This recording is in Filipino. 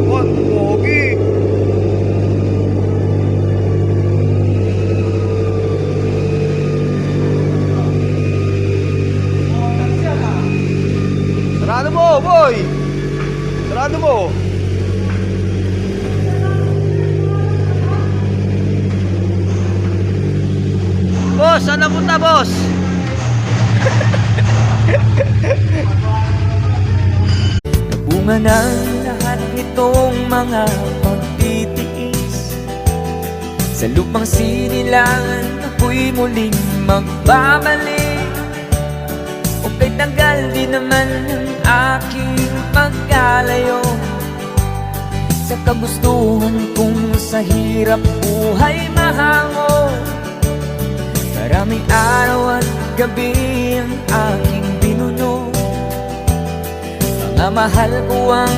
What? Pogi! Sarado mo, boy! Sarado mo! Boss, saan napunta, boss? Bunga ng lahat nitong mga pagtitiis. Sa lupang sinilangan, ako'y muling magbabalik. O kay tagal din naman ang aking pagkalayo sa kagustuhan kong sa hirap buhay mahango. Maraming araw at gabi ang aking binuno. Mga mahal ko ang